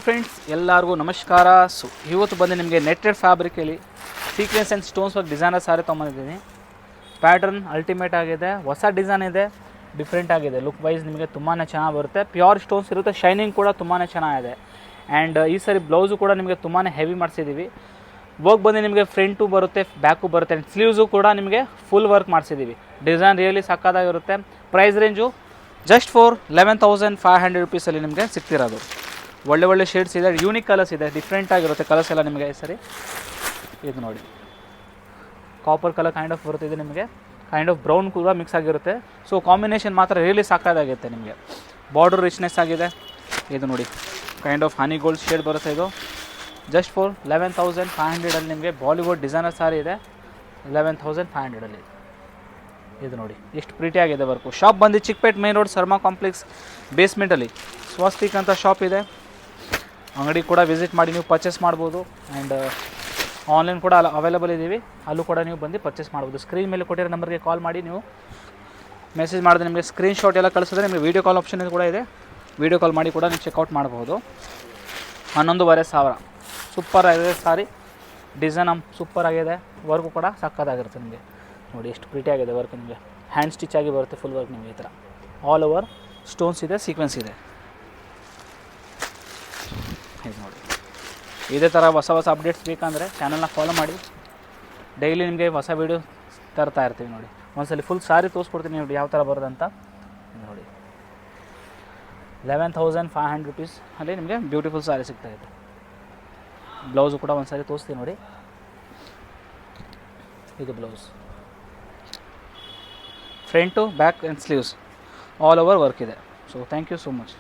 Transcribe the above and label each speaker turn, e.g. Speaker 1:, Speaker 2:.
Speaker 1: Friends ಎಲ್ಲರಿಗೂ ನಮಸ್ಕಾರ. ಇವತ್ತು ಬಂದು ನಿಮಗೆ ನೆಟ್ಟೆಡ್ ಫ್ಯಾಬ್ರಿಕಲ್ಲಿ sequence and stones work designer sari ತೊಗೊಂಡಿದ್ದೀನಿ. ಪ್ಯಾಟರ್ನ್ ಅಲ್ಟಿಮೇಟ್ ಆಗಿದೆ, ಹೊಸ ಡಿಸೈನ್ ಇದೆ, ಡಿಫ್ರೆಂಟ್ ಆಗಿದೆ. ಲುಕ್ ವೈಸ್ ನಿಮಗೆ ತುಂಬಾ ಚೆನ್ನಾಗಿ ಬರುತ್ತೆ. ಪ್ಯೂರ್ ಸ್ಟೋನ್ಸ್ ಇರುತ್ತೆ, ಶೈನಿಂಗ್ ಕೂಡ ತುಂಬಾ ಚೆನ್ನಾಗಿದೆ. ಆ್ಯಂಡ್ ಈ ಸಾರಿ ಬ್ಲೌಸು ಕೂಡ ನಿಮಗೆ ತುಂಬಾ ಹೆವಿ ಮಾಡಿಸಿದ್ದೀವಿ. ವರ್ಕ್ ಬಂದು ನಿಮಗೆ ಫ್ರಂಟು ಬರುತ್ತೆ, ಬ್ಯಾಕು ಬರುತ್ತೆ. ಆ್ಯಂಡ್ ಸ್ಲೀವ್ಸು ಕೂಡ ನಿಮಗೆ ಫುಲ್ ವರ್ಕ್ ಮಾಡಿಸಿದ್ದೀವಿ. ಡಿಸೈನ್ ರಿಯಲಿ ಸಕ್ಕತ್ತಾಗಿರುತ್ತೆ. ಪ್ರೈಸ್ ರೇಂಜು ಜಸ್ಟ್ ಫಾರ್ 11,500 ರುಪೀಸಲ್ಲಿ ನಿಮಗೆ ಸಿಗ್ತಿರೋದು. ಒಳ್ಳೆ ಶೇಡ್ಸ್ ಇದೆ, ಯೂನಿಕ್ ಕಲರ್ಸ್ ಇದೆ, ಡಿಫ್ರೆಂಟ್ ಆಗಿರುತ್ತೆ ಕಲರ್ಸ್ ಎಲ್ಲ ನಿಮಗೆ. ಸರಿ, ಇದು ನೋಡಿ, ಕಾಪರ್ ಕಲರ್ ಕೈಂಡ್ ಆಫ್ ಬರುತ್ತೆ. ಇದು ನಿಮಗೆ ಕೈಂಡ್ ಆಫ್ ಬ್ರೌನ್ ಕೂಡ ಮಿಕ್ಸ್ ಆಗಿರುತ್ತೆ. ಸೊ ಕಾಂಬಿನೇಷನ್ ಮಾತ್ರ ರಿಯಲಿ ಸಾಕಾಗುತ್ತೆ ನಿಮಗೆ. ಬಾರ್ಡರ್ ರಿಚ್ನೆಸ್ ಆಗಿದೆ. ಇದು ನೋಡಿ, kind of honey gold shade ಬರುತ್ತೆ. ಇದು ಜಸ್ಟ್ ಫಾರ್ 11,500 ನಿಮಗೆ ಬಾಲಿವುಡ್ ಡಿಸೈನರ್ ಸಾರಿ ಇದೆ. 11,500 ಇದು ನೋಡಿ ಎಷ್ಟು ಪ್ರೀಟಿಯಾಗಿದೆ ವರ್ಕು. ಶಾಪ್ ಬಂದು Chickpet main road Sarma complex ಬೇಸ್ಮೆಂಟಲ್ಲಿ ಸ್ವಸ್ತಿಕ್ ಅಂತ ಶಾಪ್ ಇದೆ. ಅಂಗಡಿ ಕೂಡ ವಿಸಿಟ್ ಮಾಡಿ ನೀವು ಪರ್ಚೇಸ್ ಮಾಡ್ಬೋದು. ಆ್ಯಂಡ್ ಆನ್ಲೈನ್ ಕೂಡ ಅವೈಲೇಬಲ್ ಇದ್ದೀವಿ, ಅಲ್ಲೂ ಕೂಡ ನೀವು ಬಂದು ಪರ್ಚೇಸ್ ಮಾಡ್ಬೋದು. ಸ್ಕ್ರೀನ್ ಮೇಲೆ ಕೊಟ್ಟಿರೋ ನಂಬರ್ಗೆ ಕಾಲ್ ಮಾಡಿ ನೀವು ಮೆಸೇಜ್ ಮಾಡಿದ್ರೆ ನಿಮಗೆ ಸ್ಕ್ರೀನ್ಶಾಟ್ ಎಲ್ಲ ಕಳಿಸಿದ್ರೆ ನಿಮಗೆ ವೀಡಿಯೋ ಕಾಲ್ ಆಪ್ಷನ್ ಕೂಡ ಇದೆ. ವೀಡಿಯೋ ಕಾಲ್ ಮಾಡಿ ಕೂಡ ನೀವು ಚೆಕ್ಔಟ್ ಮಾಡ್ಬೋದು. 11,500 ಸೂಪರ್ ಆಗಿದೆ ಸಾರಿ. ಡಿಸೈನ್ ಸೂಪರ್ ಆಗಿದೆ, ವರ್ಕು ಕೂಡ ಸಕ್ಕತ್ತಾಗಿರುತ್ತೆ ನಿಮಗೆ. ನೋಡಿ ಎಷ್ಟು ಪ್ರೀಟಿಯಾಗಿದೆ ವರ್ಕ್. ನಿಮಗೆ ಹ್ಯಾಂಡ್ ಸ್ಟಿಚ್ ಆಗಿ ಬರುತ್ತೆ ಫುಲ್ ವರ್ಕ್ ನಿಮಗೆ. ಈ ಥರ ಆಲ್ ಓವರ್ ಸ್ಟೋನ್ಸ್ ಇದೆ, ಸೀಕ್ವೆನ್ಸ್ ಇದೆ. ಇದು ನೋಡಿ, ಇದೇ ಥರ ಹೊಸ ಅಪ್ಡೇಟ್ಸ್ ಬೇಕಂದರೆ ಚಾನಲ್ನ ಫಾಲೋ ಮಾಡಿ. ಡೈಲಿ ನಿಮಗೆ ಹೊಸ ವೀಡಿಯೋ ತರ್ತಾ ಇರ್ತೀವಿ. ನೋಡಿ, ಒಂದ್ಸಲ ಫುಲ್ ಸಾರಿ ತೋರಿಸ್ಕೊಡ್ತೀನಿ ನೋಡಿ ಯಾವ ಥರ ಬರೋದಂತ. ನೋಡಿ, 11,500 ರುಪೀಸ್ ಅಲ್ಲಿ ನಿಮಗೆ ಬ್ಯೂಟಿಫುಲ್ ಸಾರಿ ಸಿಗ್ತಾಯಿದೆ. ಬ್ಲೌಸು ಕೂಡ ಒಂದು ಸಾರಿ ತೋರಿಸ್ತೀನಿ ನೋಡಿ. ಇದು blouse, front back and sleeves all over work ಇದೆ. So thank you so much.